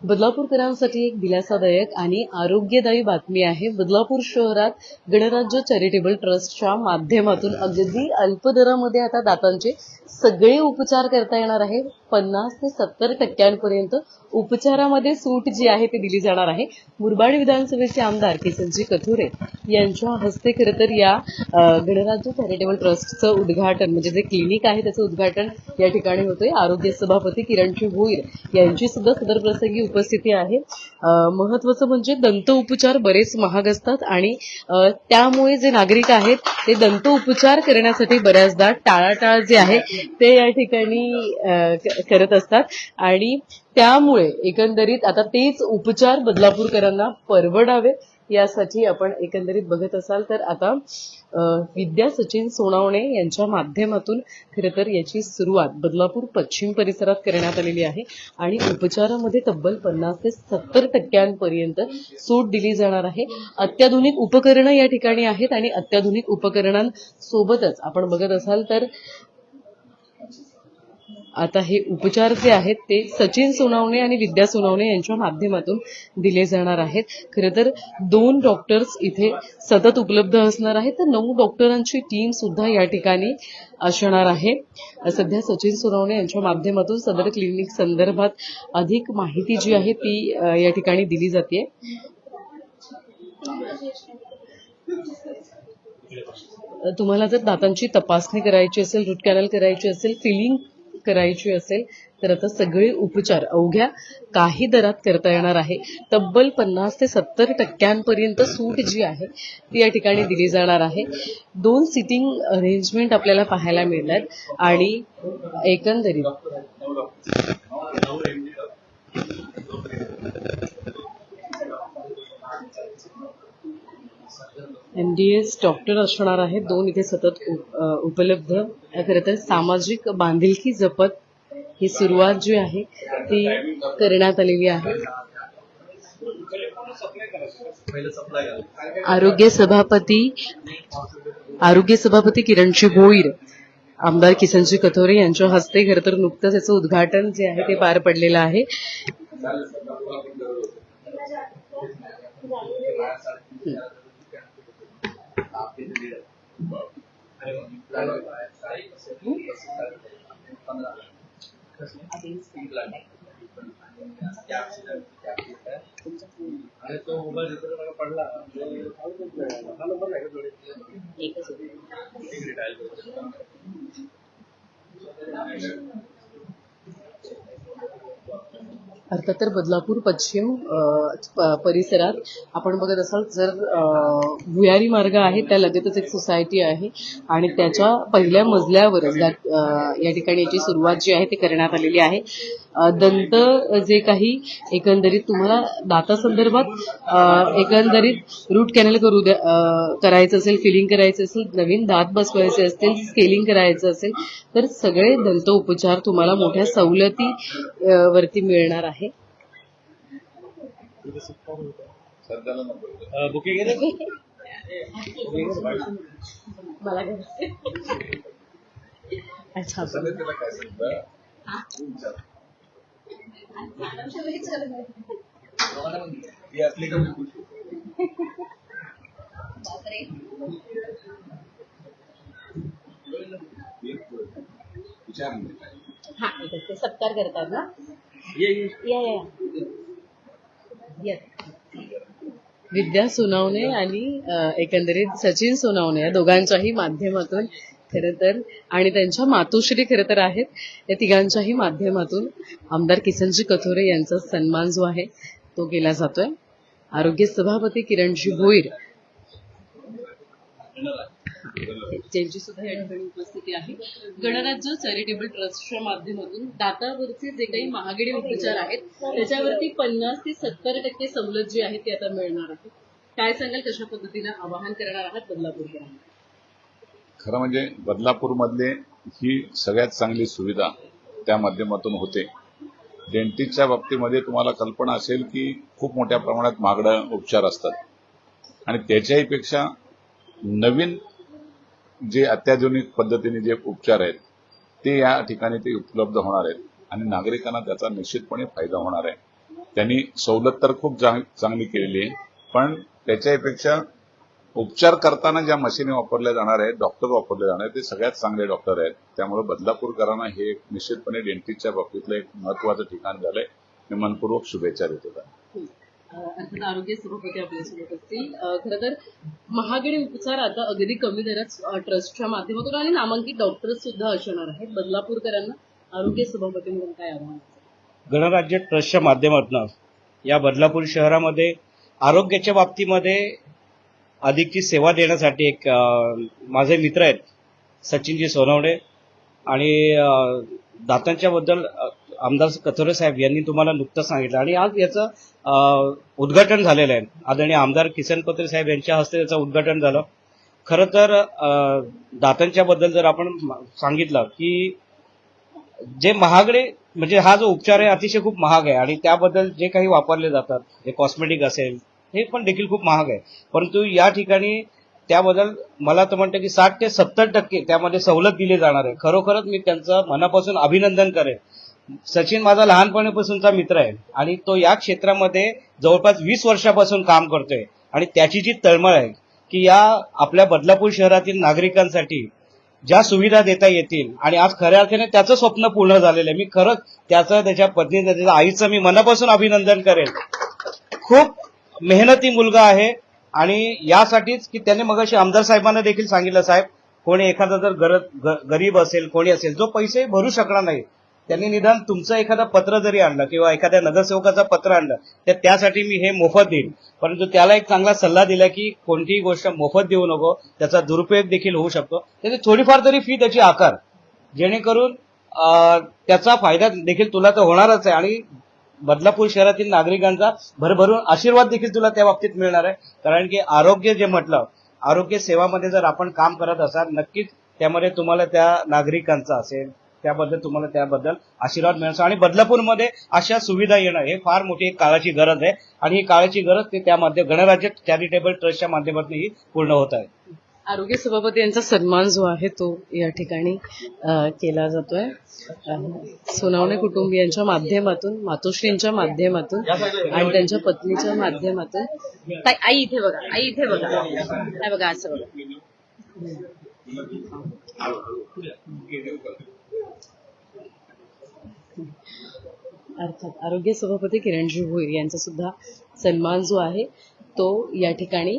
बदलापूरकरांसाठी एक दिलासादायक आणि आरोग्यदायी बातमी आहे। बदलापूर शहरात गणराज्य चॅरिटेबल ट्रस्टच्या माध्यमातून अगदी अल्प दरामध्ये आता दातांचे सगळे उपचार करता येणार आहे। 50 ते 70% उपचारामध्ये सूट जी आहे ती दिली जाणार आहे। मुरबाड विधानसभेचे आमदार किसनजी कथोरे यांच्या हस्ते खरं तर या गणराज्य चॅरिटेबल ट्रस्टचं उद्घाटन म्हणजे जे क्लिनिक आहे त्याचं उद्घाटन या ठिकाणी होतंय। आरोग्य सभापती किरणजी भोईर यांची सुद्धा सदर प्रसंगी उपस्थिती आहे। महत्त्वाचं म्हणजे दंत उपचार बरेच महाग असतात आणि त्यामुळे जे नागरिक आहेत ते दंत उपचार करण्यासाठी बऱ्याचदा टाळाटाळ जे आहे ते या ठिकाणी करत असतात आणि त्यामुळे एकंदरीत आता तेच उपचार बदलापूरकरांना परवडावे यासाठी आपण एकंदरीत बघत असाल तर आता विद्या सचिन सोनावणे यांच्या माध्यमातून खरं तर याची सुरुवात बदलापूर पश्चिम परिसरात करण्यात आलेली आहे आणि उपचारामध्ये तब्बल 50 ते 70% सूट दिली जाणार आहे। अत्याधुनिक उपकरणं या ठिकाणी आहेत आणि अत्याधुनिक उपकरणांसोबतच आपण बघत असाल तर आता हे उपचार जे आहेत ते सचिन सोनावणे आणि विद्या सोनावणे यांच्या माध्यमातून दिले जाणार आहेत। खरं तर 2 डॉक्टर्स इथे सतत उपलब्ध असणार आहेत तर 9 डॉक्टरांची टीम सुद्धा या ठिकाणी असणार आहे। सध्या सचिन सोनावणे यांच्या माध्यमातून सदर क्लिनिक संदर्भात अधिक माहिती जी आहे ती या ठिकाणी दिली जाते। तुम्हाला जर दातांची तपासणी करायची असेल, रूट कॅनल करायची असेल, फिलिंग करायची असेल तर आता सगळे उपचार अवघ्या काही दरात करता येणार आहे। तब्बल 50 ते 70% सूट जी आहे ती या ठिकाणी दिली जाणार आहे। 2 सिटिंग अरेंजमेंट आपल्याला पाहायला मिळतात आणि एकंदरीत MDS डॉक्टर असणार आहेत 2 इथे सतत उपलब्ध। खरं तर सामाजिक बांधिलकी जपत ही सुरुवात जी आहे ती करण्यात आलेली आहे। आरोग्य सभापती किरणजी भोईर आमदार किसनजी कथोरे यांच्या हस्ते खरं तर नुकतंच याचं उद्घाटन जे आहे ते पार पडलेलं आहे। अर्थात तर बदलापूर पश्चिम परिसरात आपण बघत असाल जर भुयारी मार्ग आहे त्या लगतच एक सोसायटी आहे आणि त्याच्या पहिल्या मजल्यावरच या ठिकाणी याची सुरुवात जी आहे ती करण्यात आलेली आहे। दंत जे काही एकंदरीत तुम्हाला दातासंदर्भात एकंदरीत रूट कॅनल करायचं असेल, फिलिंग करायचं असेल, नवीन दात बसवायचे असतील, स्केलिंग करायचं असेल तर सगळे दंत उपचार तुम्हाला मोठ्या सवलती वरती मिळणार आहे। मला अच्छा हाँ ते सत्कार करतात ना विद्या सोनावणे आणि एकंदरीत सचिन सोनावणे या दोघांच्याही माध्यमातून खरं तर आणि त्यांच्या मातोश्री खरं तर आहेत या तिघांच्याही माध्यमातून आमदार किसनजी कथोरे यांचा सन्मान जो आहे तो केला जातोय। आरोग्य सभापती किरणजी भोईर ज्यांची सुद्धा या ठिकाणी उपस्थिती आहे। गणराज्य चॅरिटेबल ट्रस्टच्या माध्यमातून दातावरचे जे काही महागडे उपचार आहेत त्याच्यावरती 50 ते 70% सवलत जी आहे ती आता मिळणार आहे। काय सांगाल, कशा पद्धतीने आवाहन करणार आहात बदलापूरकरांना? खरं म्हणजे बदलापूरमधले ही सगळ्यात चांगली सुविधा त्या माध्यमातून होते। डेंटिस्टच्या बाबतीमध्ये तुम्हाला कल्पना असेल की खूप मोठ्या प्रमाणात महागडे उपचार असतात आणि त्याच्याही पेक्षा नवीन जे अत्याधुनिक पद्धतीने जे उपचार आहेत ते या ठिकाणी ते उपलब्ध होणार आहेत आणि नागरिकांना त्याचा निश्चितपणे फायदा होणार आहे। त्यांनी सवलत तर खूप चांगली केलेली आहे, पण त्याच्यापेक्षा उपचार करताना ज्या मशिनी वापरल्या जाणार आहेत, डॉक्टर वापरले जाणार आहेत, ते सगळ्यात चांगले डॉक्टर आहेत. त्यामुळे बदलापूरकरांना हे निश्चितपणे डेंटिस्टच्या बाबतीतलं एक महत्वाचं ठिकाण झालंय. मी मनपूर्वक शुभेच्छा देतो त्यांना. अर्थात आरोग्य सभापती आपल्यासोबत असतील. खरं तर महागडे उपचार आता अगदी कमी दरात ट्रस्टच्या माध्यमातून आणि नामांकित डॉक्टर्स सुद्धा असणार आहेत. बदलापूरकरांना आरोग्य सभापती म्हणून काय आव्हान? गणराज्य ट्रस्टच्या माध्यमातून या बदलापूर शहरामध्ये आरोग्याच्या बाबतीमध्ये अधिकची सेवा देण्यासाठी एक माझे मित्र आहेत सचिनजी सोनवणे आणि दातांच्या बद्दल आमदार कथोरे साहेब यांनी तुम्हाला नुकतंच सांगितलं आणि आज याचं उद्घाटन झालेलं आहे. आदरणीय आमदार किसन कथोरे साहेब यांच्या हस्ते याचं उद्घाटन झालं. खरं तर दातांच्या बद्दल जर आपण सांगितलं की जे महागडे म्हणजे हा जो उपचार आहे अतिशय खूप महाग आहे आणि त्याबद्दल जे काही वापरले जातात जे कॉस्मेटिक असेल हे पण देखील खूप महाग आहे. परंतु या ठिकाणी त्याबद्दल मला तर म्हणतं की 60 ते 70% त्यामध्ये सवलत दिली जाणार आहे. खरोखरच मी त्यांचं मनापासून अभिनंदन करेन. सचिन माझा लहानपणापासूनचा मित्र आहे आणि तो या क्षेत्रामध्ये जवळपास 20 वर्षापासून काम करतोय आणि त्याची जी तळमळ आहे की या आपल्या बदलापूर शहरातील नागरिकांसाठी ज्या सुविधा देता येतील आणि आज खऱ्या अर्थाने त्याचं स्वप्न पूर्ण झालेलं आहे. मी खरंच त्याचं त्याच्या पत्नीचं त्याच्या आईचं मी मनापासून अभिनंदन करेन. खूप मेहनती मुलगा आहे आणि यासाठीच की त्याने मगाशी आमदार साहेबांना देखील सांगितलं, साहेब कोणी एखादा जर गरीब असेल कोणी असेल जो पैसे भरू शकणार नाही त्यांनी निदान तुमचं एखादा पत्र जरी आणलं किंवा एखाद्या नगरसेवकाचं पत्र आणलं तर त्यासाठी मी हे मोफत देईन. परंतु त्याला एक चांगला सल्ला दिला की कोणतीही गोष्ट मोफत देऊ नको, त्याचा दुरुपयोग देखील होऊ शकतो. त्याची थोडीफार तरी फी त्याची आकार जेणेकरून त्याचा फायदा देखील तुला तर होणारच आहे आणि बदलापूर शहरातील नागरिकांचा भरभरून आशीर्वाद देखील तुला त्या बाबतीत मिळणार आहे. कारण की आरोग्य जे म्हटलं आरोग्य सेवामध्ये जर आपण काम करत असाल नक्कीच त्यामध्ये तुम्हाला त्या नागरिकांचा असेल त्याबद्दल आशीर्वाद मिळायचा आणि बदलापूरमध्ये अशा सुविधा येणं हे फार मोठी एक काळाची गरज आहे आणि ही काळाची गरज ते त्यामध्ये गणराज्य चॅरिटेबल ट्रस्टच्या माध्यमातून ही पूर्ण होत आहे. आरोग्य सभापती यांचा सन्मान जो आहे तो या ठिकाणी केला जातोय. सोनवणे कुटुंबियांच्या माध्यमातून, मातोश्रींच्या माध्यमातून आणि त्यांच्या पत्नीच्या माध्यमातून. आई इथे बघा, आई इथे बघा, काय बघा असं बघा. अर्थात आरोग्य सभापती किरणजी भोईर यांचा सुद्धा सन्मान जो आहे तो या ठिकाणी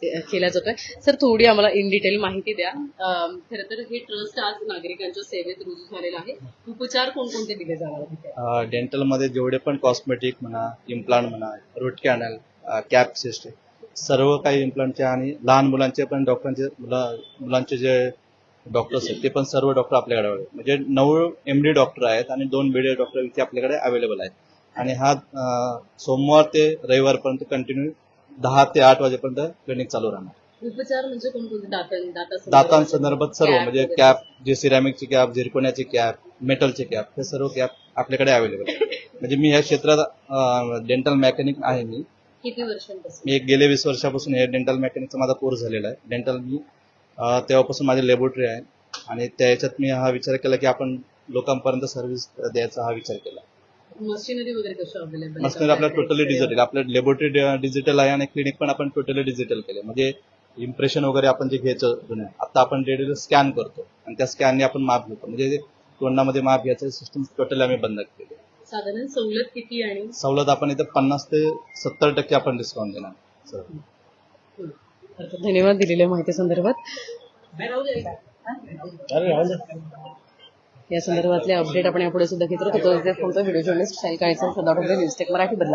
केला जातोय. सर थोडी आम्हाला इन डिटेल माहिती द्या. खरं तर हे ट्रस्ट आज नागरिकांच्या सेवेत रुजू झालेलं आहे. उपचार कोणकोणते दिले जाणार आहेत? डेंटलमध्ये जेवढे पण कॉस्मेटिक म्हणा, इम्प्लांट म्हणा, रूट कॅनल, कॅप सिस्टम सर्व काही इम्प्लांटचे आणि लहान मुलांचे पण डॉक्टरांचे मुलांचे जे डॉक्टर्स आहेत ते पण सर्व डॉक्टर आपल्याकडे आहेत. म्हणजे 9 MD डॉक्टर आहेत आणि 2 BD डॉक्टर इथे आपल्याकडे अवेलेबल आहेत आणि हा सोमवार ते रविवारपर्यंत कंटिन्यू 10 ते 8 वाजेपर्यंत क्लिनिक चालू राहणार. उपचार म्हणजे कोणकोणते? दातांसंदर्भात सर्व म्हणजे कॅप, जे सिरॅमिकची कॅप, झिरकोनियाची कॅप, मेटलचे कॅप हे सर्व कॅप आपल्याकडे अवेलेबल आहे. म्हणजे मी या क्षेत्रात डेंटल मेकॅनिक आहे. मी किती वर्षांपासून? मी गेले 20 वर्षापासून हे डेंटल मेकॅनिकचा माझा कोर्स झालेला आहे. डेंटल मी तेव्हापासून माझी लॅबोरेटरी आहे आणि त्याच्यात मी हा विचार केला की आपण लोकांपर्यंत सर्व्हिस द्यायचा हा विचार केला. मशिनरी वगैरे कशा अवेलेबल? मशिनरी आपल्या टोटली डिजिटल, आपल्या लॅबोरेटरी डिजिटल आहे आणि क्लिनिक पण आपण टोटली डिजिटल केले. म्हणजे इम्प्रेशन वगैरे आपण जे घ्यायचं जुन्या आता आपण डेली स्कॅन करतो आणि त्या स्कॅनने आपण माप घेतो. म्हणजे तोंडामध्ये माप घ्यायचं सिस्टम टोटली आम्ही बंद केली. साधारण सवलत किती? आणि सवलत आपण इथे 50 ते 70% आपण डिस्काउंट देणार सर. धन्यवाद दिलेल्या माहिती संदर्भात. या संदर्भातले अपडेट आपण यापुढे सुद्धा घेत राहतो. व्हिडिओ जर्नलिस्ट साई काळेसर, सदावर्ते, न्यूज टेक मराठी.